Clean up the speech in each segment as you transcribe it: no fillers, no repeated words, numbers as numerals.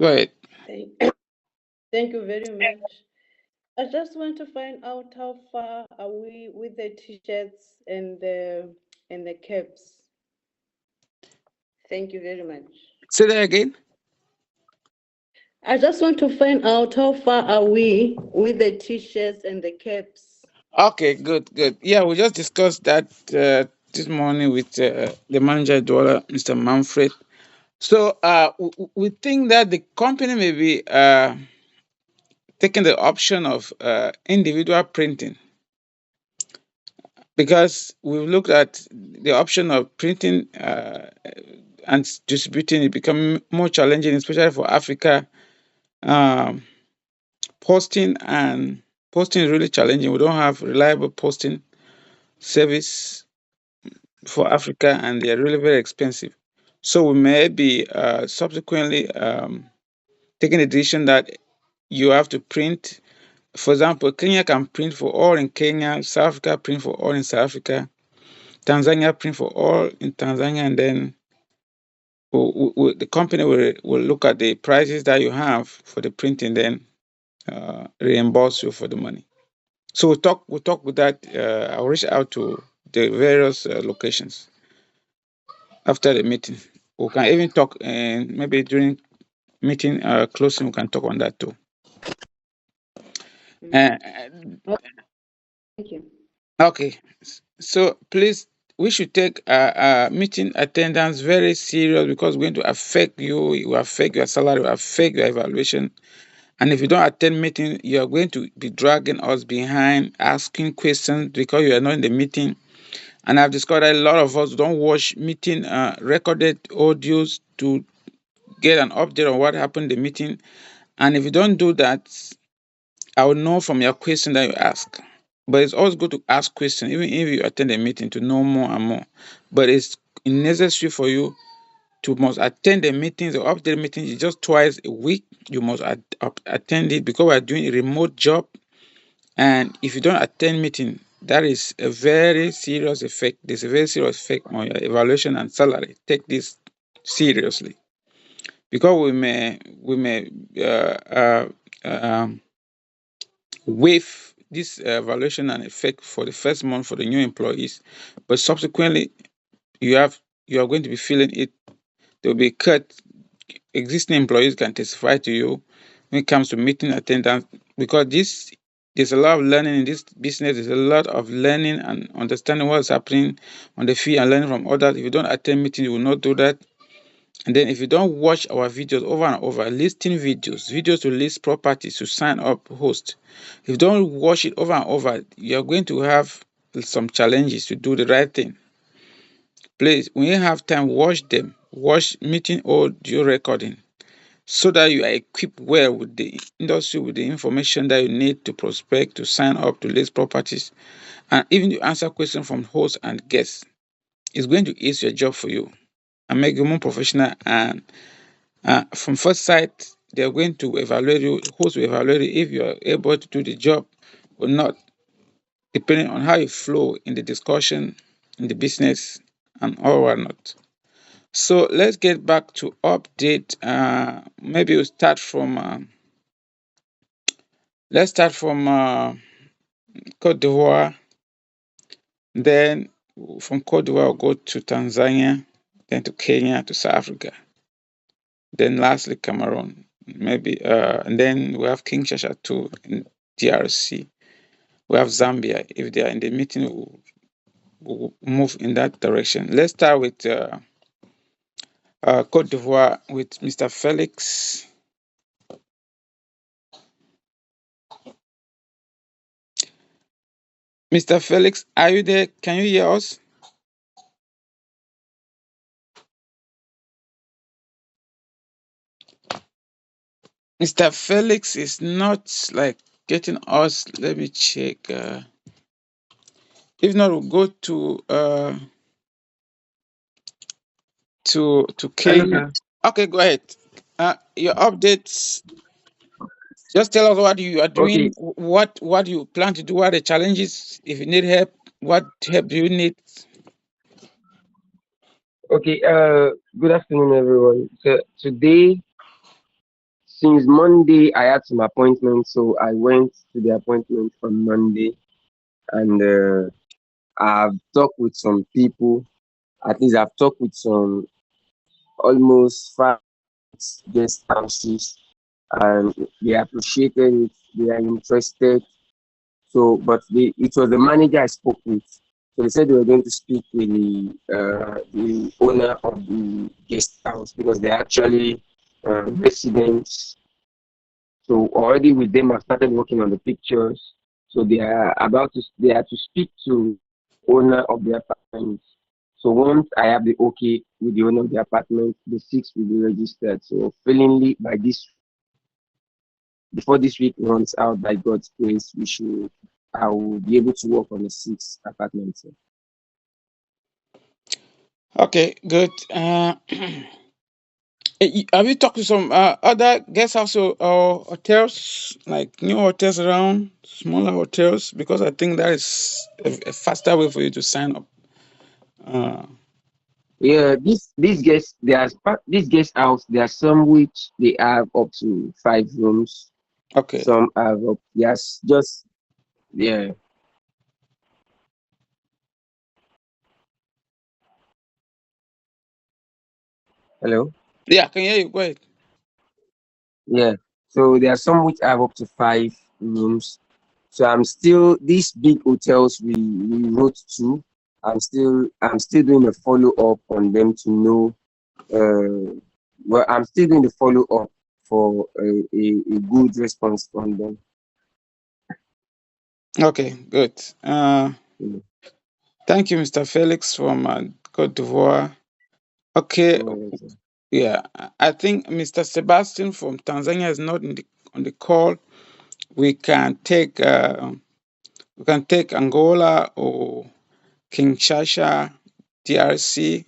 Go ahead. Thank thank you very much. I just want to find out how far are we with the t-shirts and the caps. Thank you very much. Say that again. I just want to find out how far are we with the t-shirts and the caps. Okay, good, good. Yeah, we just discussed that this morning with the manager Douala, Mr. Manfred. So we think that the company may be taking the option of individual printing, because we've looked at the option of printing and distributing it becoming more challenging, especially for Africa. Um, posting is really challenging. We don't have reliable posting service for Africa, and they are really very expensive. So we may be subsequently taking the decision that you have to print. For example, Kenya can print for all in Kenya, South Africa print for all in South Africa, Tanzania print for all in Tanzania, and then the company will look at the prices that you have for the printing, then reimburse you for the money. So we'll talk with that. I'll reach out to the various locations after the meeting. We can even talk, and maybe during meeting closing, we can talk on that too. Uh, Oh, thank you. okay, so please, we should take meeting attendance very serious, because it's going to affect you. It will affect your salary, it will affect your evaluation. And if you don't attend meeting, you are going to be dragging us behind, asking questions because you are not in the meeting. And I've discovered that a lot of us don't watch meeting recorded audios to get an update on what happened in the meeting. And if you don't do that, I will know from your question that you ask. But it's always good to ask questions, even if you attend a meeting, to know more and more. But it's necessary for you to must attend the meetings or update meetings just twice a week. You must attend it, because we are doing a remote job. And if you don't attend meeting, that is a very serious effect. There's a very serious effect on your evaluation and salary. Take this seriously, because we may um, waive this evaluation and effect for the first month for the new employees, but subsequently you are going to be feeling it. There will be cut. Existing employees can testify to you when it comes to meeting attendance, because there's a lot of learning in this business. There's a lot of learning and understanding what's happening on the field and learning from others. If you don't attend meetings, you will not do that. And then if you don't watch our videos over and over, listing videos to list properties, to sign up host, if you don't watch it over and over, you're going to have some challenges to do the right thing. Please, when you have time, watch them. Watch meeting audio recording, so that you are equipped well with the industry, with the information that you need to prospect, to sign up, to list properties, and even to answer questions from hosts and guests. It's going to ease your job for you and make you more professional. And from first sight, they're going to evaluate you. Hosts will evaluate you if you are able to do the job or not, depending on how you flow in the discussion, in the business, and all whatnot. So let's get back to update. Maybe we'll start from. Let's start from Cote d'Ivoire. Then from Cote d'Ivoire, we'll go to Tanzania, then to Kenya, to South Africa. Then lastly, Cameroon. Maybe, and then we have Kinshasa too in DRC. We have Zambia. If they are in the meeting, we'll move in that direction. Let's start with Cote d'Ivoire with Mr. Felix. Mr. Felix, are you there? Can you hear us? Mr. Felix is not like getting us. Let me check. If not, we'll go to Hello, Kenya. sir. Okay, go ahead. Your updates. Just tell us what you are Okay, doing, what you plan to do, what are the challenges. If you need help, what help do you need? Okay, good afternoon, everyone. So today, since Monday, I had some appointments, so I went to the appointment on Monday, and I've talked with some people. At least I've talked with some almost five guest houses, and they appreciated it. They are interested. So, but it was the manager I spoke with. So they said they were going to speak with the owner of the guest house because they're actually residents. So already with them, I've started working on the pictures. So they are to speak to owner of the apartment. So once I have the okay with the owner of the apartment, the six will be registered. So willingly by this before this week runs out by God's grace, I will be able to work on the six apartments. Okay, good. Have you talked to some other guest house or hotels, like new hotels around, smaller hotels? Because I think that is a faster way for you to sign up. Uh, Yeah, this guest house, there are some which they have up to 5 rooms. okay. Some have up yes, just yeah. Hello? Yeah, I can hear you. Go ahead. Yeah. So there are some which have up to 5 rooms. So I'm still these big hotels we wrote to. I'm still doing a follow up on them to know well I'm still doing the follow up for a good response from them. Okay, good. Mm. Thank you, Mr. Felix from Cote d'Ivoire. Okay, All right, sir. yeah, I think Mr. Sebastian from Tanzania is not on the call. We can take Angola or Kinshasa, DRC.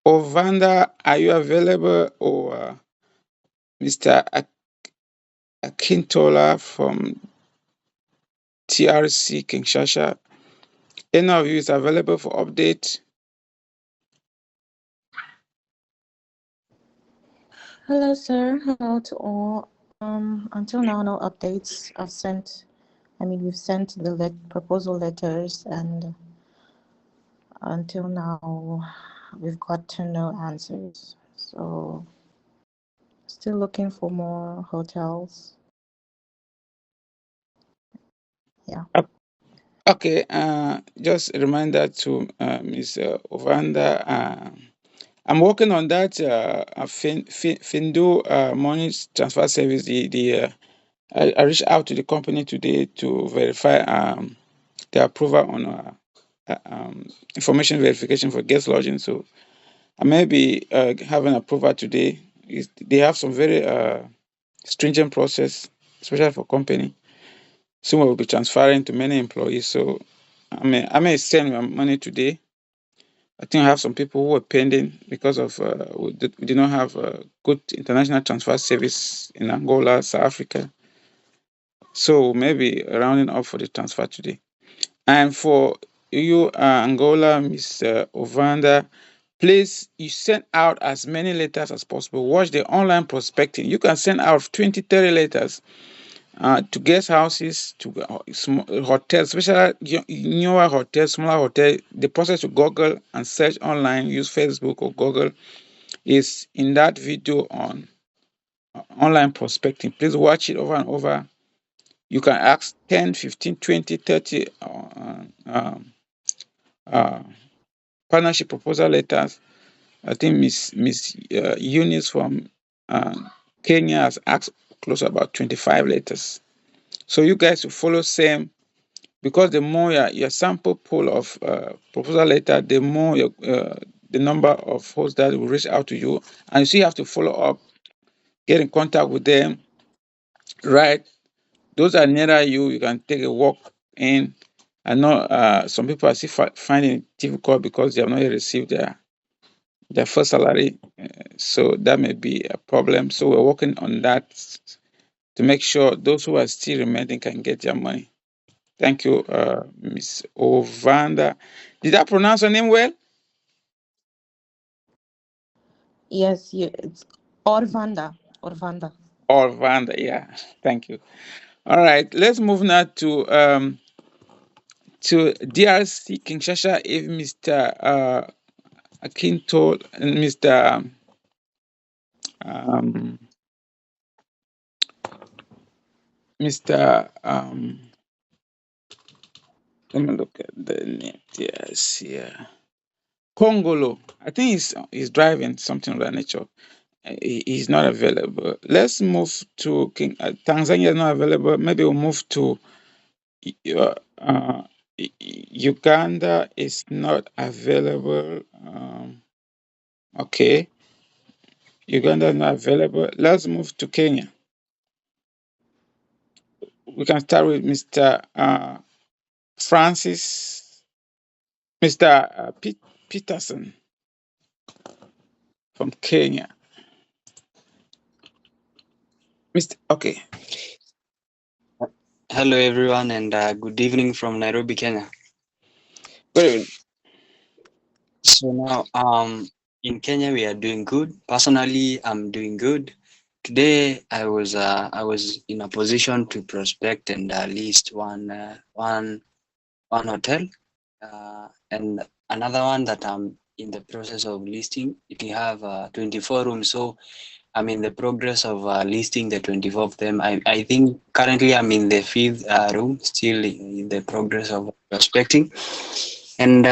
Ovanda, are you available? Or Mr. Akintola from TRC Kinshasa. Any of you is available for update? Hello, sir. Hello to all. Until now, no updates. We've sent the proposal letters, and until now, we've gotten no answers. So, still looking for more hotels. Yeah. Okay, just a reminder to Ms. Ovanda. I'm working on that Findo money transfer service. I reached out to the company today to verify the approval on information verification for guest lodging. So I may be having approval today. They have some very stringent process, especially for company. Soon we will be transferring to many employees. So I may send my money today. I think I have some people who are pending because of we did not have a good international transfer service in Angola, South Africa. So maybe rounding up for the transfer today. And for you, Angola, Mr. Ovanda, please you send out as many letters as possible. Watch the online prospecting. You can send out 20, 30 letters to guest houses, to hotels, especially newer hotels, smaller hotels. The process to Google and search online, use Facebook or Google, is in that video on online prospecting. Please watch it over and over. You can ask 10, 15, 20, 30 uh, partnership proposal letters. I think Miss Eunice from uh, Kenya has asked close to about 25 letters. So you guys will follow same because the more your sample pool of proposal letter, the more the number of hosts that will reach out to you, and you still have to follow up, get in contact with them, right? Those are nearer you. You can take a walk in. I know some people are still finding it difficult because they have not yet received their first salary, so that may be a problem. So we're working on that to make sure those who are still remaining can get their money. Thank you, Miss Ovanda. Did I pronounce your name well? Yes, it's Orvanda. Orvanda. Orvanda, yeah. Thank you. All right, let's move now to DRC Kinshasa. If Mr. Akinto and Mr. Um, Mr. Let me look at the name. DRC. Congolo. I think he's driving something of that nature. He's not available. Let's move to Tanzania is not available. Maybe we'll move to Uganda is not available. Okay, Uganda is not available. Let's move to Kenya. We can start with Mr. Francis, Mr. Peterson from Kenya. Okay. Hello, everyone, and good evening from Nairobi, Kenya. Good evening. So now, in Kenya, we are doing good. Personally, I'm doing good. Today, I was in a position to prospect and list one hotel, and another one that I'm in the process of listing. It will have 24 rooms. So I'm in the progress of listing the 24 of them. I think currently I'm in the 5th room, still in the progress of prospecting. And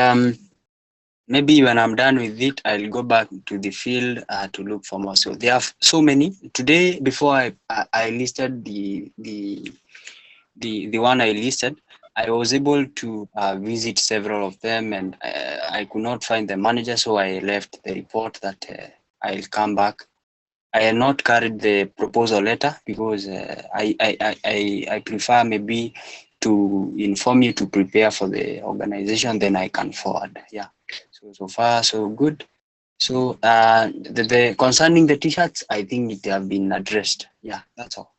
maybe when I'm done with it, I'll go back to the field to look for more. So there are so many. Today, before I listed the one I listed, I was able to visit several of them, and I could not find the manager, so I left the report that I'll come back. I had not carried the proposal letter because I prefer maybe to inform you to prepare for the organization, then I can forward. Yeah. So far so good. So the concerning the t-shirts, I think it have been addressed. Yeah, that's all.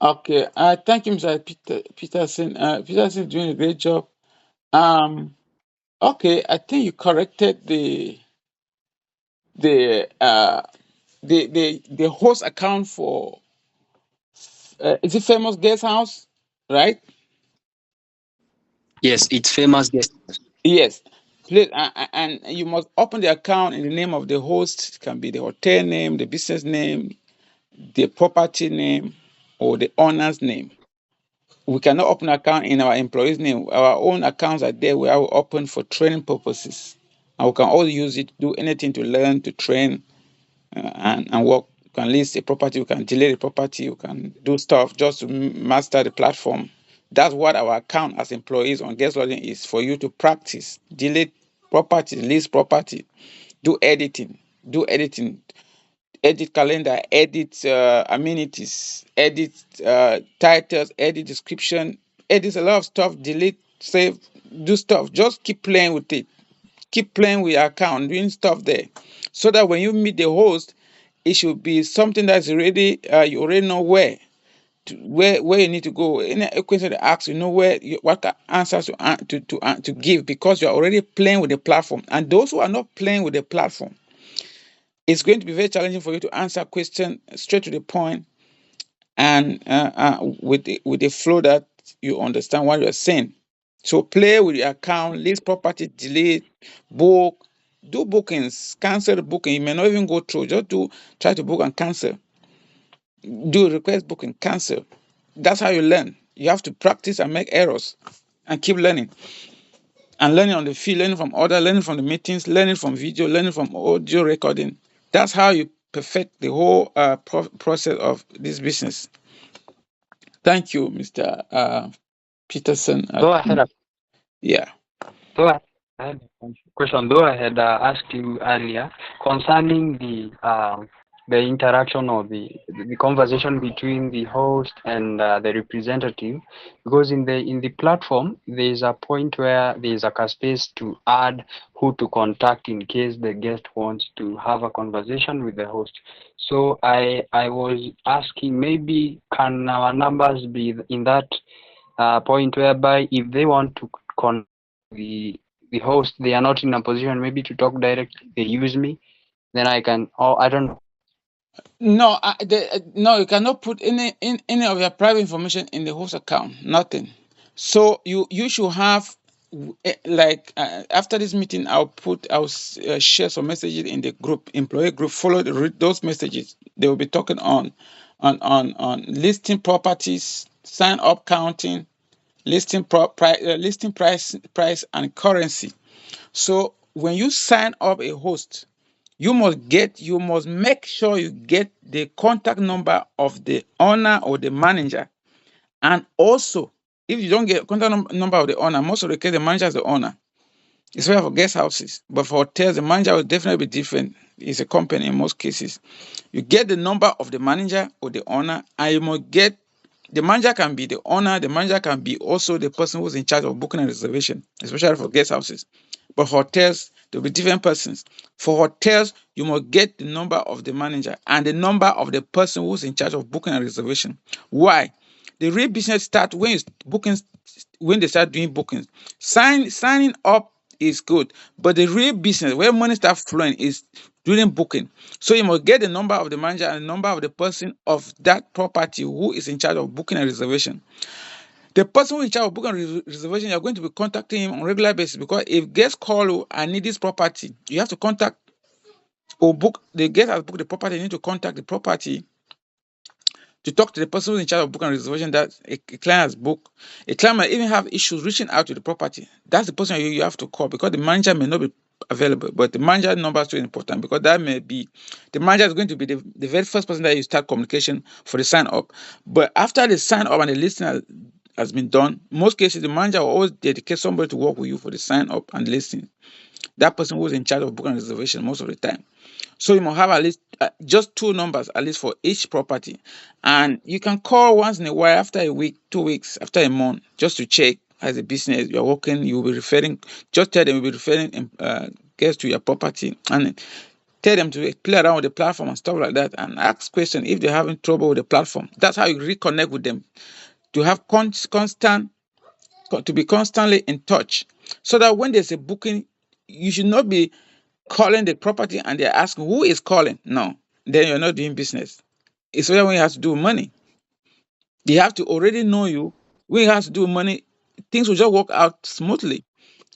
Okay. Thank you, Mr. Peterson. Peterson is doing a great job. Okay, I think you corrected the host account for is it Famous Guest House, right? Yes, it's famous. Yes. Yes. Please, and you must open the account in the name of the host. It can be the hotel name, the business name, the property name, or the owner's name. We cannot open an account in our employee's name. Our own accounts are there. We are open for training purposes, and we can all use it to do anything to learn, to train, and work. You can list a property, you can delete a property, you can do stuff just to master the platform. That's what our account as employees on Guest Login is, for you to practice. Delete property, list property, do editing, edit calendar, edit amenities, edit titles, edit description, edit a lot of stuff, delete, save, do stuff. Just keep playing with it. Keep playing with your account, doing stuff there, so that when you meet the host, it should be something that's already you already know where you need to go. Any question they ask, you know what answers to give, because you're already playing with the platform. And those who are not playing with the platform, it's going to be very challenging for you to answer question straight to the point and with the flow that you understand what you're saying. So play with your account, list property, delete, book, do bookings, cancel the booking. You may not even go through. Just try to book and cancel. Do request booking, cancel. That's how you learn. You have to practice and make errors and keep learning. And learning on the field, learning from other, learning from the meetings, learning from video, learning from audio recording. That's how you perfect the whole process of this business. Thank you, Mr. Peterson. Though I had a Yeah. though I had a question, though I had asked you earlier concerning the interaction or the conversation between the host and the representative, because in the platform there is a point where there is a space to add who to contact in case the guest wants to have a conversation with the host. So I was asking, maybe can our numbers be in that point whereby if they want to connect the host, they are not in a position maybe to talk directly. They use me, then I can. Or I don't. No, no, you cannot put any of your private information in the host account. Nothing. So you should have after this meeting, I'll share some messages in the group, employee group. Read those messages. They will be talking on listing properties, sign up counting, listing price and currency. So when you sign up a host, you must make sure you get the contact number of the owner or the manager. And also, if you don't get contact number of the owner, most of the case the manager is the owner. Especially for guest houses. But for hotels, the manager will definitely be different. It's a company in most cases. You get the number of the manager or the owner, and you must get the manager can be the owner, the manager can be also the person who's in charge of booking and reservation, especially for guest houses. But hotels, there'll be different persons. For hotels, you must get the number of the manager and the number of the person who's in charge of booking and reservation. Why? The real business start when they start doing bookings. Signing up is good, but the real business where money starts flowing is during booking. So you must get the number of the manager and the number of the person of that property who is in charge of booking and reservation. The person who is in charge of booking and reservation, you're going to be contacting him on a regular basis, because if guests call you and need this property, you have to contact or book. The guest has booked the property, you need to contact the property to talk to the person who's in charge of booking and reservation that a client has booked. A client might even have issues reaching out to the property. That's the person you have to call, because the manager may not be available. But the manager number is so important, because that may be the manager is going to be the very first person that you start communication for the sign up. But after the sign up and the listing has been done, most cases the manager will always dedicate somebody to work with you for the sign up and listing. That person who is in charge of booking and reservation most of the time. So you must have at least just 2 numbers at least for each property, and you can call once in a while, after a week, 2 weeks, after a month, just to check as a business you're working. You will be referring. Just tell them you'll be referring guests to your property, and tell them to play around with the platform and stuff like that, and ask questions if they're having trouble with the platform. That's how you reconnect with them, to have to be constantly in touch, so that when there's a booking, you should not be calling the property and they're asking who is calling. No, then you're not doing business. It's when you have to do money. They have to already know you. When you have to do money, things will just work out smoothly.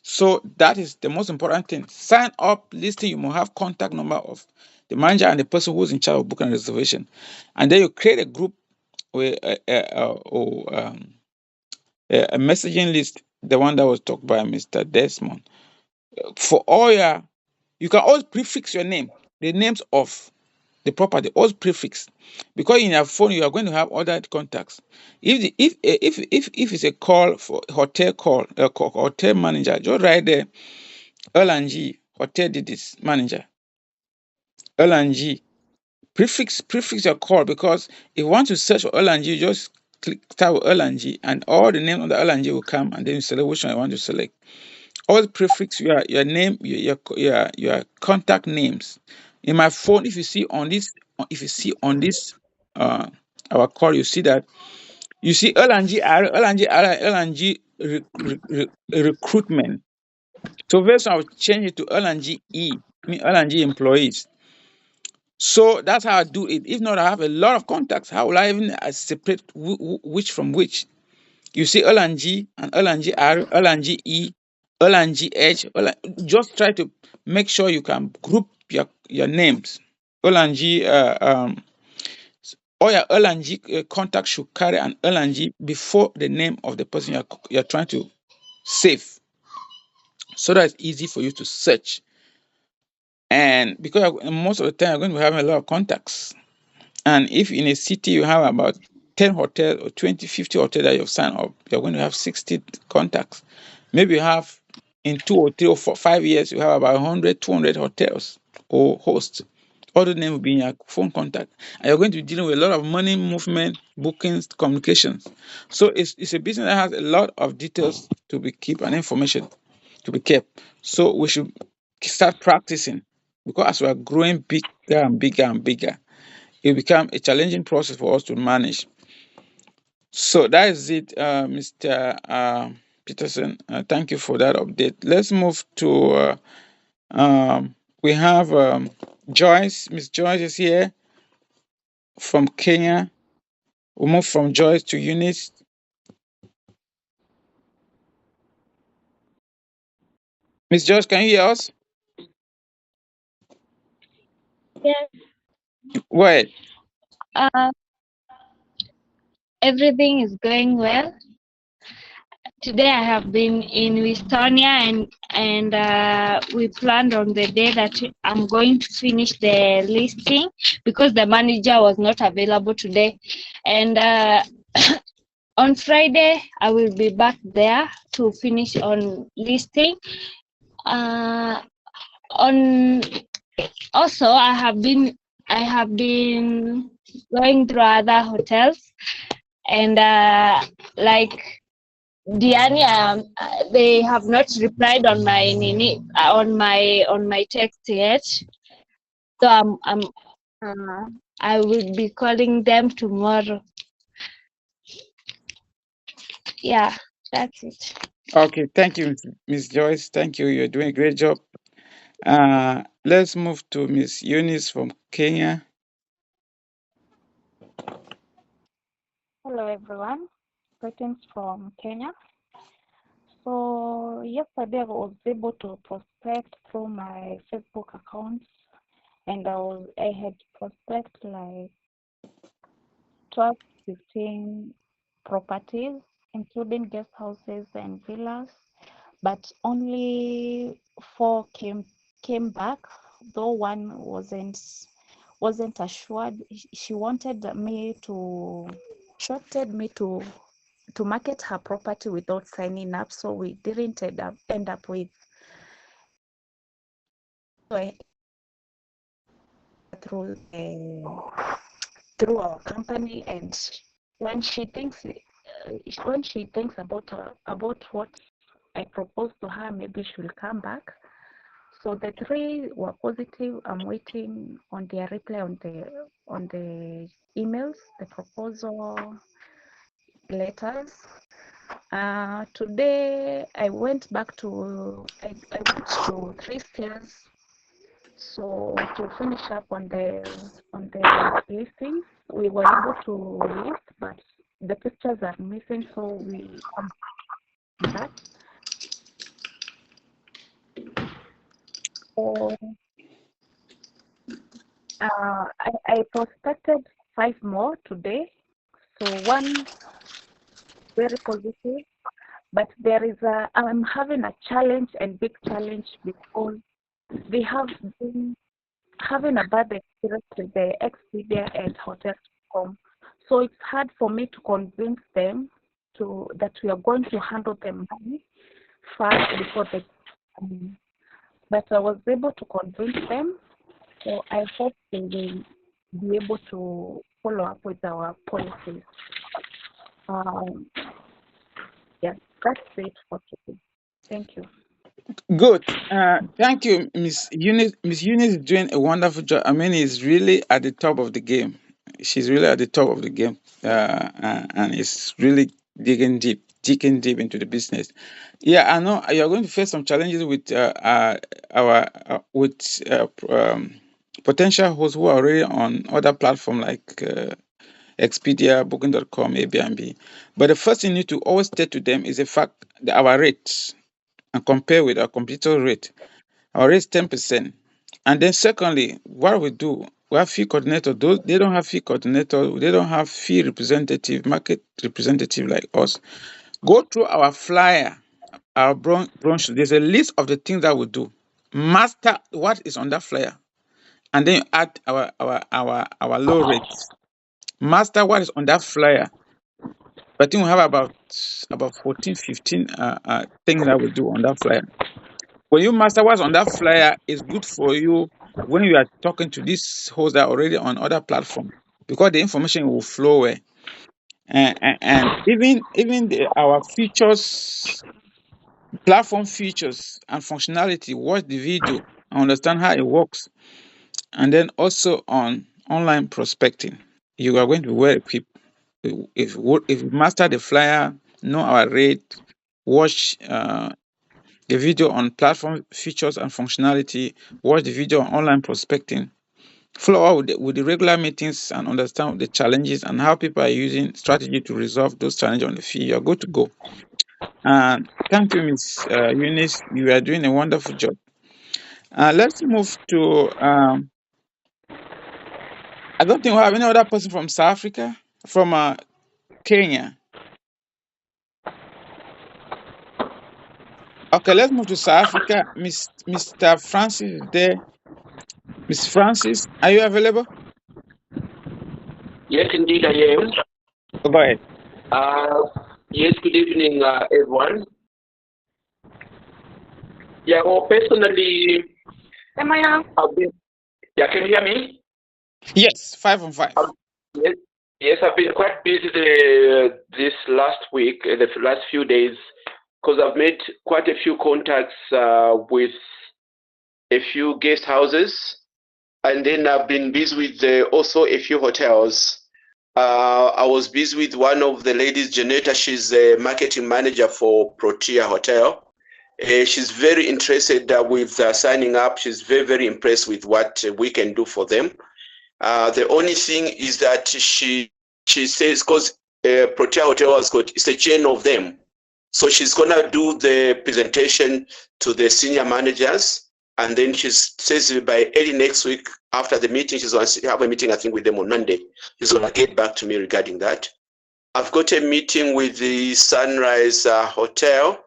So that is the most important thing. Sign up listing, you must have contact number of the manager and the person who's in charge of booking and reservation. And then you create a group with a messaging list, the one that was talked by Mr. Desmond. For all you can always prefix your name, the names of the property, always prefix, because in your phone you are going to have other contacts. If it's a call for hotel hotel manager, just write there L&G hotel did this manager, L&G. Prefix your call, because if you want to search for L&G, you just type L&G and all the names on the L&G will come, and then you select which one you want to select. Always prefix your name, your contact names. In my phone, if you see on this our call, you see that you see L&G recruitment. So very soon I will change it to L&G E, mean L&G employees. So that's how I do it. If not, I have a lot of contacts. How will I even separate which from which? You see L&G and L&G R, L&G E, L&G H. Just try to make sure you can group your names. L&G, all your L&G contacts should carry an L&G before the name of the person you're trying to save, so that it's easy for you to search. And because most of the time you're going to be having a lot of contacts, and if in a city you have about 10 hotels or 20, 50 hotels that you've signed up, you're going to have 60 contacts. Maybe you have in 2 or 3 or 4, 5 years, you have about 100, 200 hotels or hosts. All the names will be in your phone contact. And you're going to be dealing with a lot of money movement, bookings, communications. So it's a business that has a lot of details to be kept and information to be kept. So we should start practicing, because as we are growing bigger and bigger and bigger, it become a challenging process for us to manage. So that is it, Mr. Peterson. Thank you for that update. Let's move to we have Joyce. Miss Joyce is here from Kenya. We'll move from Joyce to Eunice. Miss Joyce, can you hear us? Yes, Wait. uh, everything is going well. Today I have been in Estonia and we planned on the day that I'm going to finish the listing because the manager was not available today. And on Friday I will be back there to finish on listing. On also I have been going through other hotels and like Diani, they have not replied on my on my text yet. So I will be calling them tomorrow. Yeah, that's it. Okay, thank you, Miss Joyce. Thank you. You're doing a great job. Let's move to Miss Eunice from Kenya. Hello everyone, greetings from Kenya. So yesterday I was able to prospect through my Facebook account, and I had prospect like 12, 15 properties, including guest houses and villas, but only 4 came back, though one wasn't assured. She wanted me to market her property without signing up, so we didn't end up with through our company. And when she thinks about what I proposed to her, maybe she will come back. So the 3 were positive. I'm waiting on their reply on the emails, the proposal letters. Today I went to 3 stairs, so to finish up on the listing. We were able to list, but the pictures are missing, so we come back. So I prospected 5 more today. So one very positive, but I'm having a challenge and big challenge because they have been having a bad experience with the Expedia and Hotels.com. So it's hard for me to convince them that we are going to handle the money first before they but I was able to convince them. So I hope they will be able to follow up with our policies. Yes, that's it for today. Thank you. Good. Thank you, Miss Eunice. Miss Eunice is doing a wonderful job. I mean, is really at the top of the game. She's really at the top of the game, and it's really digging deep into the business. Yeah, I know you're going to face some challenges with our potential hosts who are already on other platforms like Expedia, Booking.com, Airbnb. But the first thing you need to always state to them is the fact that our rates and compare with our competitor rate. Our rate is 10%. And then secondly, what we do, we have fee coordinator. Those they don't have fee coordinator, they don't have fee representative, market representative like us. Go through our flyer, our brochure. There's a list of the things that we do. Master what is on that flyer, and then you add our low rates. Master what is on that flyer. I think we have about 14, 15 things that we do on that flyer. When you master what's on that flyer, it's good for you when you are talking to these hosts that are already on other platforms because the information will flow well. And even our features, platform features and functionality, watch the video and understand how it works. And then also on online prospecting, you are going to be well equipped if we master the flyer, know our rate, watch the video on platform features and functionality, watch the video on online prospecting, follow up with the regular meetings and understand the challenges and how people are using strategy to resolve those challenges on the field, you're good to go. And thank you, Ms. Eunice. You are doing a wonderful job. Let's move to, I don't think we have any other person from South Africa, from Kenya. Okay, let's move to South Africa. Mr. Francis is there. Miss Francis, are you available? Yes, indeed, I am. Go ahead. Yes, good evening, everyone. Yeah, well, personally, I've been, yeah, can you hear me? Yes, 5 on 5. Yes, I've been quite busy this last week, the last few days, because I've made quite a few contacts with a few guest houses, and then I've been busy with also a few hotels. I was busy with one of the ladies, Janetta. She's a marketing manager for Protea Hotel. She's very interested with signing up. She's very, very impressed with what we can do for them. The only thing is that she says, because Protea Hotel has got, it's a chain of them. So she's gonna do the presentation to the senior managers, and then she says by early next week, after the meeting, she's going to have a meeting, I think, with them on Monday. She's going to get back to me regarding that. I've got a meeting with the Sunrise Hotel.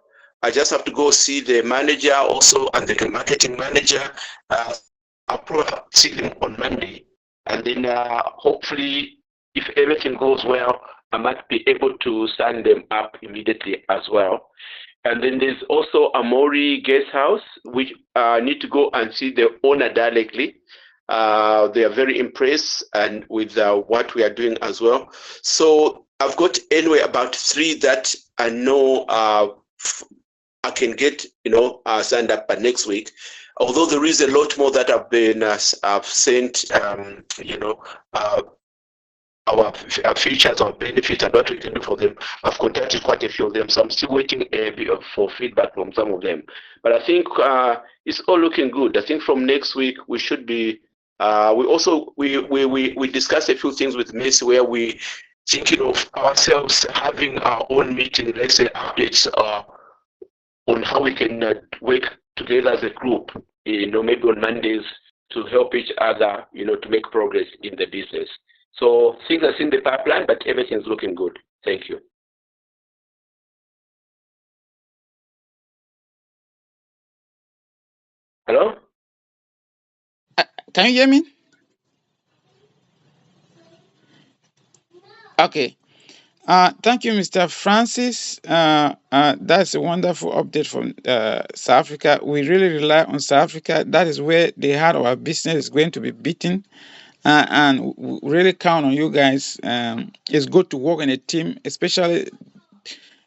I just have to go see the manager also and the marketing manager. I'll probably see them on Monday. And then hopefully, if everything goes well, I might be able to sign them up immediately as well. And then there's also Amori Guest House, which I need to go and see the owner directly. They are very impressed and with what we are doing as well. So I've got anyway about 3 that I know I can get, signed up by next week. Although there is a lot more that I've sent, our features or benefits and what we can do for them. I've contacted quite a few of them, so I'm still waiting for feedback from some of them. But I think it's all looking good. I think from next week we should be. We discussed a few things with Messi where we thinking of ourselves having our own meeting, let's say updates on how we can work together as a group. Maybe on Mondays to help each other, to make progress in the business. So things are in the pipeline, but everything's looking good. Thank you. Hello? Can you hear me? Okay. Thank you, Mr. Francis. That's a wonderful update from South Africa. We really rely on South Africa. That is where the heart of our business is going to be beaten. And we really count on you guys. It's good to work in a team, especially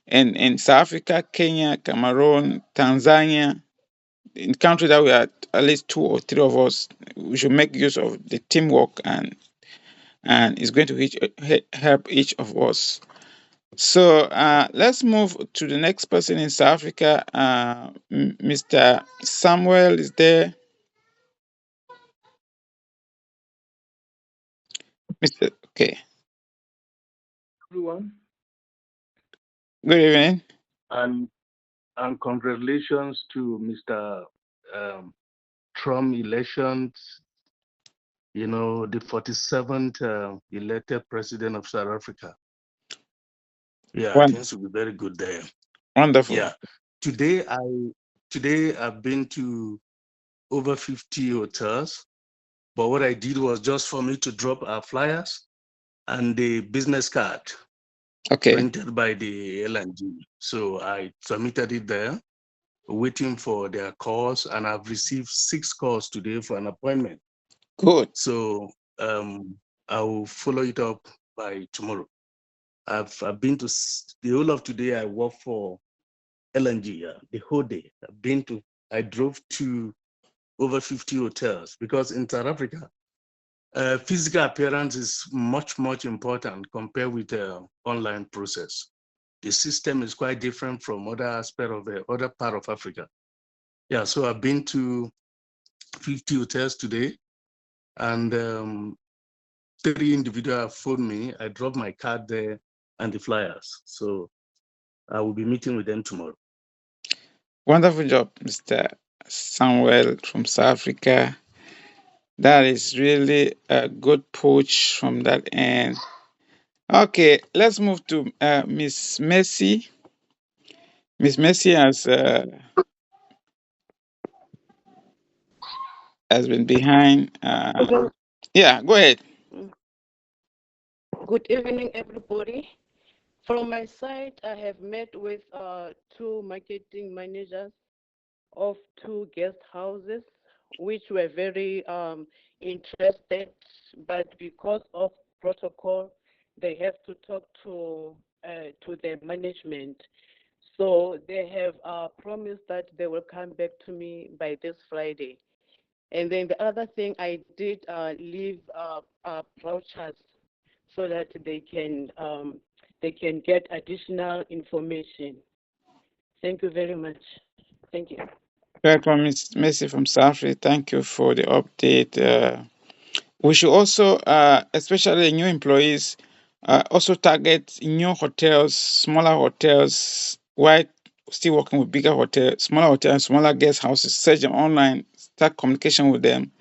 in South Africa, Kenya, Cameroon, Tanzania. In countries that we are at least 2 or 3 of us, we should make use of the teamwork, and it's going to help each of us. So let's move to the next person in South Africa. Mr. Samuel is there. Okay. Everyone. Good evening. And congratulations to Mr. Trump elections. The 47th elected president of South Africa. Yeah, things will be very good there. Wonderful. Yeah. Today I've been to over 50 hotels, but what I did was just for me to drop our flyers and the business card. Okay. Printed by the L&G. So I submitted it there, waiting for their calls, and I've received 6 calls today for an appointment. Good. So I will follow it up by tomorrow. I've been to the whole of today. I worked for L&G the whole day. I drove to over 50 hotels because in South Africa, physical appearance is much, much important compared with the online process. The system is quite different from other aspect of the other part of Africa. Yeah, so I've been to 50 hotels today, and 3 individuals have phoned me. I dropped my card there and the flyers. So I will be meeting with them tomorrow. Wonderful job, Mr. Samuel from South Africa. That is really a good push from that end. Okay, let's move to Miss Mercy. Miss Mercy has been behind. Yeah, go ahead. Good evening, everybody. From my side, I have met with 2 marketing managers of 2 guest houses, which were very interested, but because of protocol, they have to talk to the management. So they have promised that they will come back to me by this Friday. And then the other thing I did leave brochures so that they can get additional information. Thank you very much. Thank you. Welcome, Miss Mercy from South Africa. Thank you for the update. We should also, especially new employees, also target new hotels, smaller hotels, while still working with bigger hotels, smaller hotels, smaller guest houses. Search them online, start communication with them.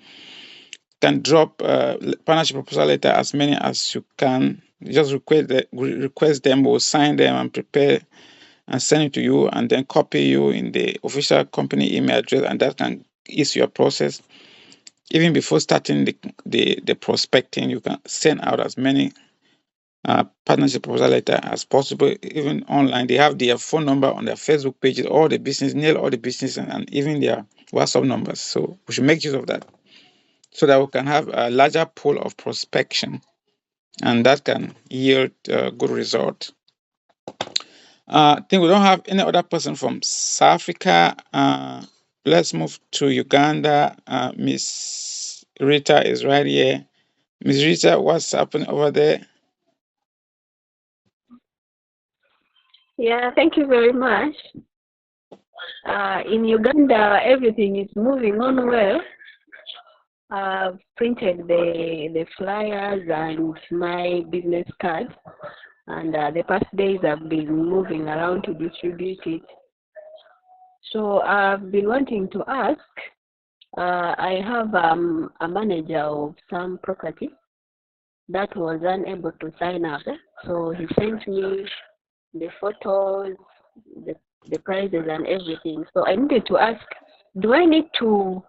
Can drop partnership proposal letter as many as you can. Just request them, we'll sign them and prepare and send it to you, and then copy you in the official company email address, and that can ease your process. Even before starting the prospecting, you can send out as many partnership proposal letter as possible. Even online, they have their phone number on their Facebook pages, all the business, nail all the business, and even their WhatsApp numbers. So we should make use of that, so that we can have a larger pool of prospection, and that can yield good result. I think we don't have any other person from South Africa. Let's move to Uganda. Miss Rita is right here. Miss Rita, what's happening over there? Yeah, thank you very much. In Uganda, everything is moving on well. I've printed the flyers and my business card, and the past days I've been moving around to distribute it. So I've been wanting to ask, I have a manager of some property that was unable to sign up. So he sent me the photos, the prices and everything. So I needed to ask, do I need to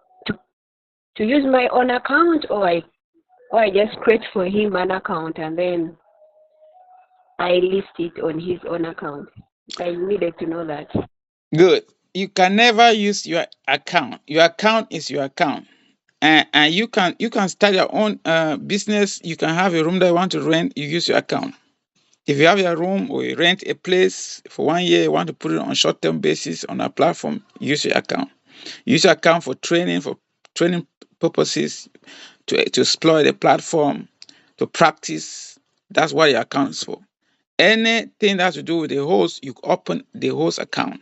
use my own account, or I just create for him an account and then I list it on his own account? I needed to know that. Good. You can never use your account. Your account is your account. And you can start your own business. You can have a room that you want to rent. You use your account. If you have your room or you rent a place for 1 year, you want to put it on short-term basis on a platform, use your account. Use your account for training purposes, to explore the platform, to practice. That's what your account is for. Anything that has to do with the host, you open the host account.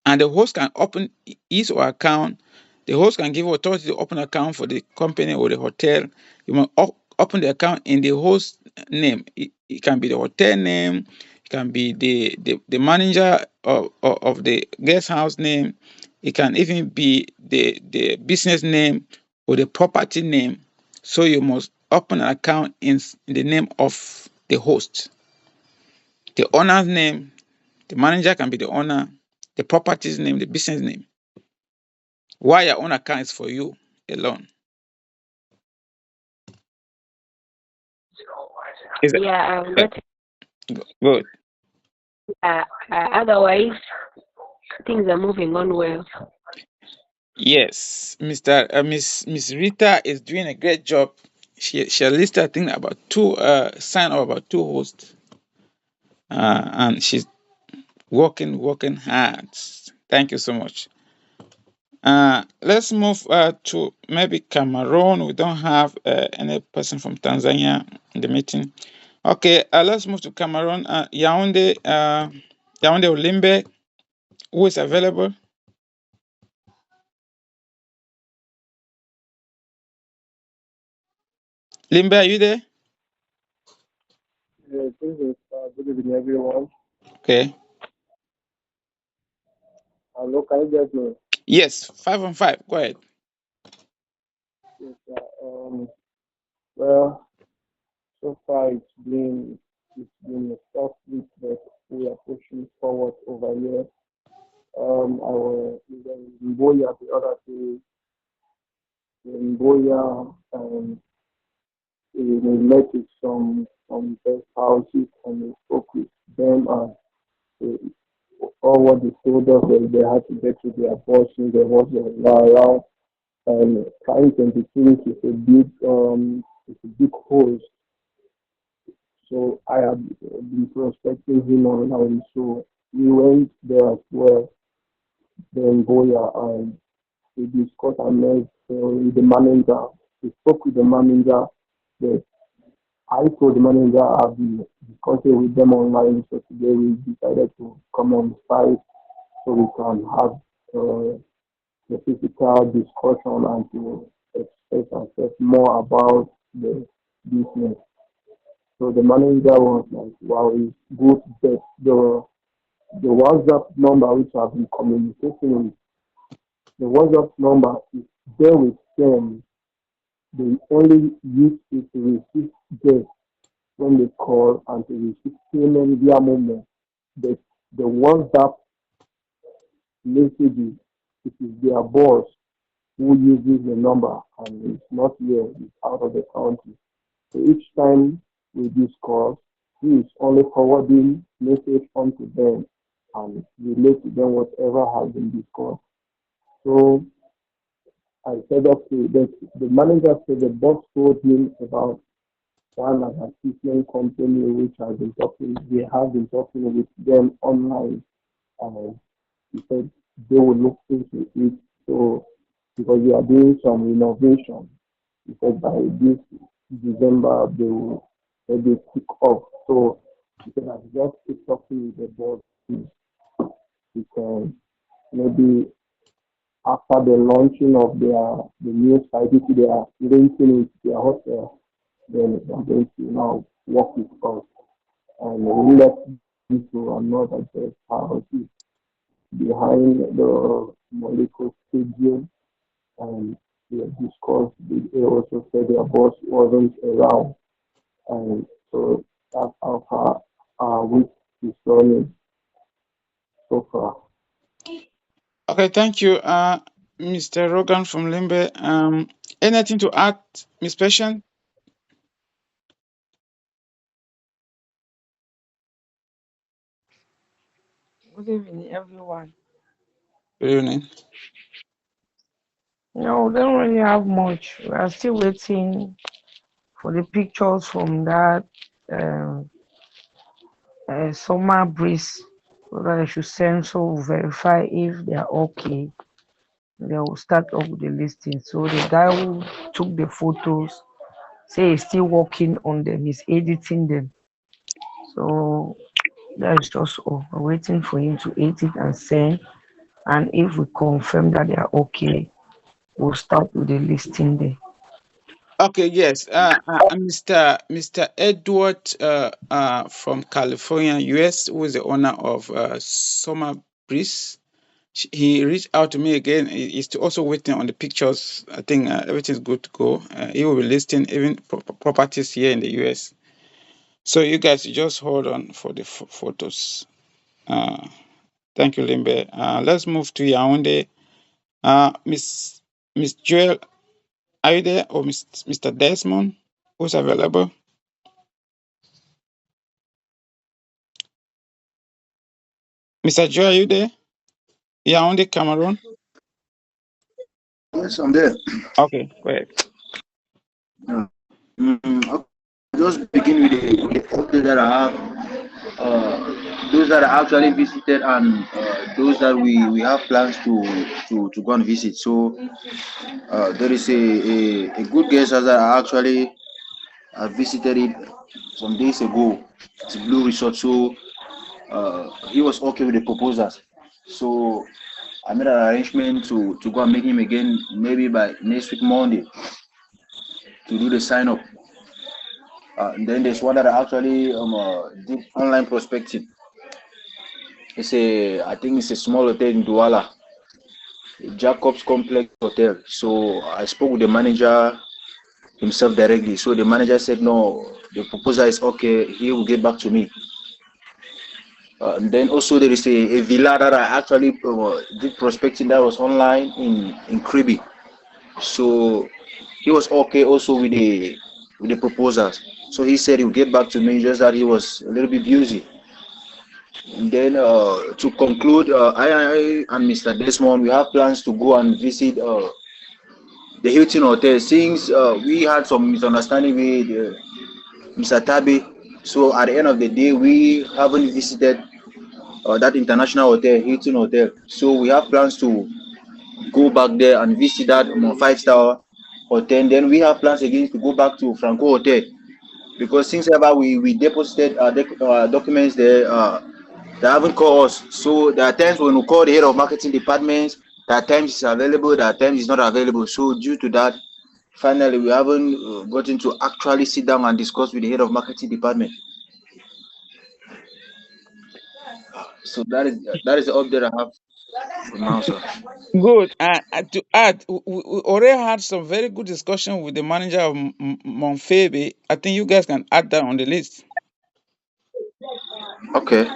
And the host can open his or her account. The host can give authority to open an account for the company or the hotel. You must open the account in the host name. It can be the hotel name. It can be the manager of the guest house name. It can even be the business name or the property name. So you must open an account in the name of the host. The owner's name, the manager can be the owner, the property's name, the business name. Why your own account is for you alone. Yeah, Good. Otherwise, things are moving on well. Yes, Miss Rita is doing a great job. She listed, I think, about 2 sign up about 2 hosts, and she's working hard. Thank you so much. Let's move to maybe Cameroon. We don't have any person from Tanzania in the meeting. Okay, let's move to Cameroon. Yaounde Olimbe, who is available? Limbe, are you there? Good evening, everyone. Okay. Hello, can you get me? Yes, 5 on 5. Go ahead. Yes, well, so far it's been a tough week, but we are pushing forward over here. I was in Boya the other day. In Boya, we met with some best houses and we spoke with them, and all what they told us was they had to get to their bosses, there was around. And 2022 is a big host. So I have been prospecting him online. So we went there as well, then Goya, and we discussed and met with the manager. We spoke with the manager. But I told the manager I've been discussing with them online. So today we decided to come on site so we can have the physical discussion and to express ourselves more about the business. So the manager was like, wow, it's good that the WhatsApp number which I've been communicating with, the WhatsApp number is there with them. They only use it to receive guests when they call and to receive payment via moment. The WhatsApp messages, it is their boss who uses the number and it's not here, it's out of the country. So each time we discuss, he is only forwarding message onto them and relate to them whatever has been discussed. So I said, okay, the manager said the boss told him about one advertisement company which has been talking, they have been talking with them online. And he said they will look into it. So because we are doing some renovation, he said by this December they will maybe kick off. So he said I just keep talking with the board. We can maybe after the launching of the new site, if they are linking with their hotel, then they are going to now work with us. And we let people know that the house is behind the Moleco Stadium, and we have discussed. They also said their boss wasn't around, and so that's how far our week is running so far. Okay, thank you, Mr. Rogan from Limbe. Anything to add, Ms. Patient? Good evening, everyone. Good evening. No, we don't really have much. We are still waiting for the pictures from that summer breeze so that I should send so verify if they are okay. They will start up with the listing. So the guy who took the photos say he's still working on them, he's editing them. So that is just all. We're waiting for him to edit and send. And if we confirm that they are okay, we'll start with the listing there. Okay, yes. Mr. Edward from California, US, who is the owner of Summer Breeze, he reached out to me again. He's also waiting on the pictures. I think everything's good to go. He will be listing even properties here in the US. So you guys just hold on for the photos. Thank you, Limbe. Let's move to Yaounde. Miss Joel, are you there? Or Mr. Desmond, who's available? Mr. Joel, are you there? Yaounde, Cameroon. Yes, I'm there. Okay, go ahead. Okay. Just begin with the update that I have. those that are actually visited and those that we have plans to go and visit. So there is a good guest house that I actually visited it some days ago. It's Blue Resort. So he was okay with the proposals. So I made an arrangement to go and meet him again, maybe by next week Monday, to do the sign up. And then there's one that I actually did online prospecting. I think it's a small hotel in Douala, Jacobs Complex Hotel. So I spoke with the manager himself directly. So the manager said, no, the proposal is okay. He will get back to me. And then also there is a villa that I actually did prospecting that was online in Kribi. So he was okay also with the proposals. So he said he would get back to me, just that he was a little bit busy. And then to conclude, I and Mr. Desmond, we have plans to go and visit the Hilton Hotel. Since we had some misunderstanding with Mr. Tabi, so at the end of the day, we haven't visited that international hotel, Hilton Hotel. So we have plans to go back there and visit that 5-star hotel. Then we have plans again to go back to Franco Hotel, because since ever we deposited documents there, they haven't called us. So there are times when we call the head of marketing departments, there are times it's available, there are times it's not available. So due to that, finally we haven't gotten to actually sit down and discuss with the head of marketing department. So that is the update I have for now, sir. Good. And to add, we already had some very good discussion with the manager of Monfebe. I think you guys can add that on the list. Okay.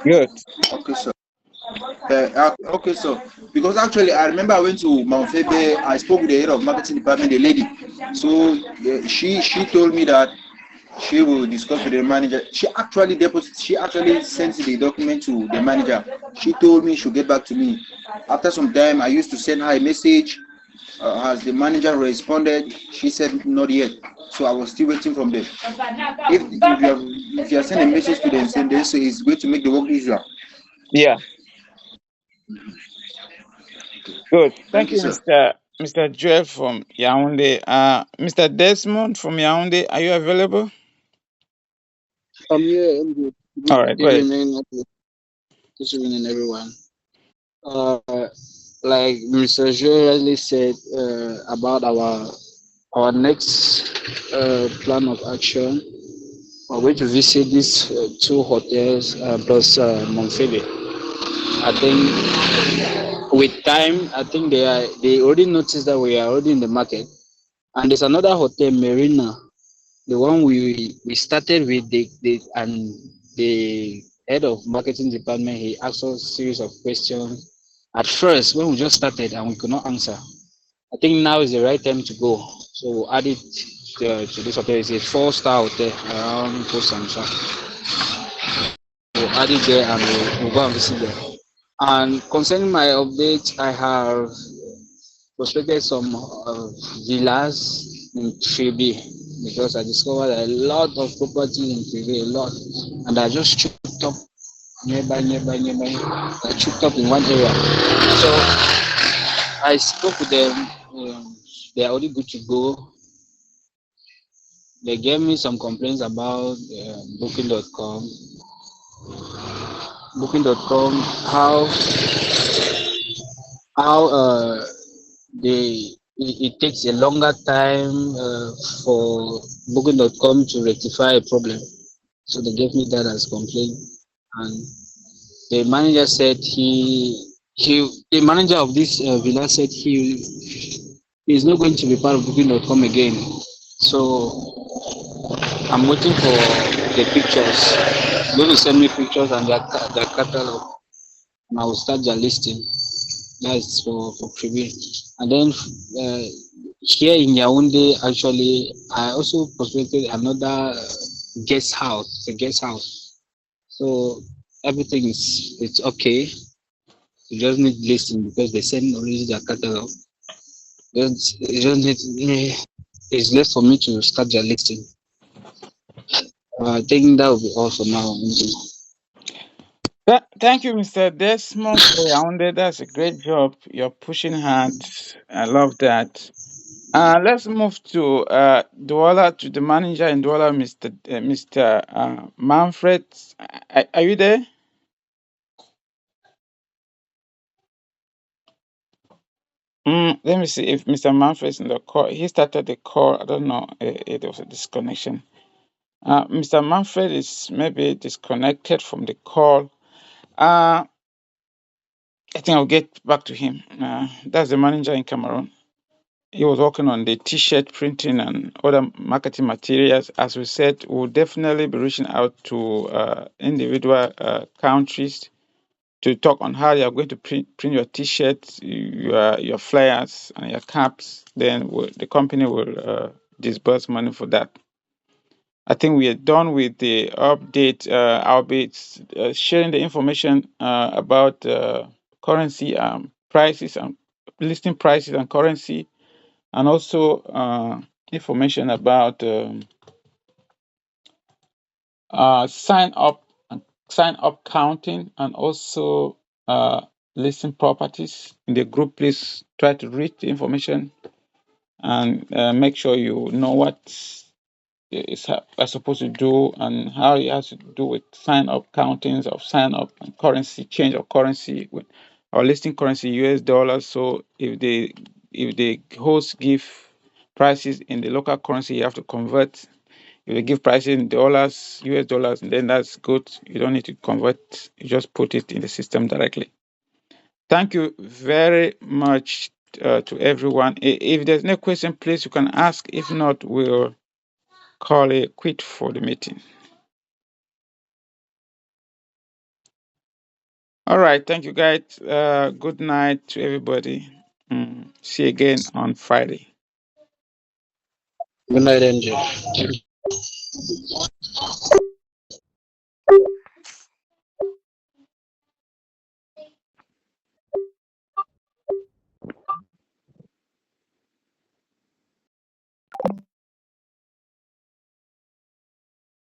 Good. Okay, sir. Okay, so because actually I remember I went to Mount Febe, I spoke with the head of marketing department, the lady. So she told me that she will discuss with the manager. She actually sent the document to the manager. She told me she'll get back to me. After some time, I used to send her a message. Has the manager responded? She said not yet. So I was still waiting from them. If you have sent a message to them saying this, it's going to make the work easier. Yeah. Good. Thank you, sir. Mr. Joel from Yaoundé. Mr. Desmond from Yaoundé, are you available? I'm here. I'm good. All right, go ahead. Good evening, everyone. Like Mr. Joel said about our next plan of action, we're going to visit these two hotels plus Monfebe. I think with time, I think they already noticed that we are already in the market. And there's another hotel, Marina, the one we started with the head of marketing department. He asked us a series of questions at first when we just started and we could not answer. I think now is the right time to go. So we'll add it to this hotel. It's a 4-star hotel around Post Samsung. We'll add it there and we'll go and visit there. And concerning my updates, I have prospected some villas in Tribi, because I discovered a lot of property in Tribi, a lot, and I just choked up nearby. I choked up in one area. So I spoke with them. They are already good to go. They gave me some complaints about Booking.com. Booking.com, how it takes a longer time for Booking.com to rectify a problem. So they gave me that as complaint, and the manager said the manager of this villa said he is not going to be part of Booking.com again. So I'm waiting for the pictures. They're going to send me pictures and their catalog, and I will start their listing. That's for Kribi. And then here in Yaoundé, actually, I also prospected another guest house. It's a guest house. So everything it's okay. You just need listing because they send already their catalog. It's left for me to start their listing. I think that will be all for now. Thank you, Mr. Desmond Koyaunde. That's a great job. You're pushing hard. I love that. Let's move to Douala, to the manager in Douala, Mr. Manfred. Are you there? Let me see if Mr. Manfred is in the call. He started the call. I don't know. There was a disconnection. Mr. Manfred is maybe disconnected from the call. I think I'll get back to him. That's the manager in Cameroon. He was working on the T-shirt printing and other marketing materials. As we said, we'll definitely be reaching out to individual countries to talk on how you are going to print your T-shirts, your flyers, and your caps. Then the company will disburse money for that. I think we are done with the update. I'll be sharing the information about currency prices and listing prices and currency, and also information about sign up counting, and also listing properties in the group. Please try to read the information and make sure you know what is supposed to do and how it has to do with sign up countings of sign up and currency change of currency with our listing currency US dollars. So if the host give prices in the local currency, you have to convert. If they give prices in dollars, US dollars, then that's good. You don't need to convert. You just put it in the system directly. Thank you very much to everyone. If there's no question, please you can ask. If not, we'll call it quit for the meeting. All right. Thank you, guys. Good night to everybody. See you again on Friday. Good night, Angel.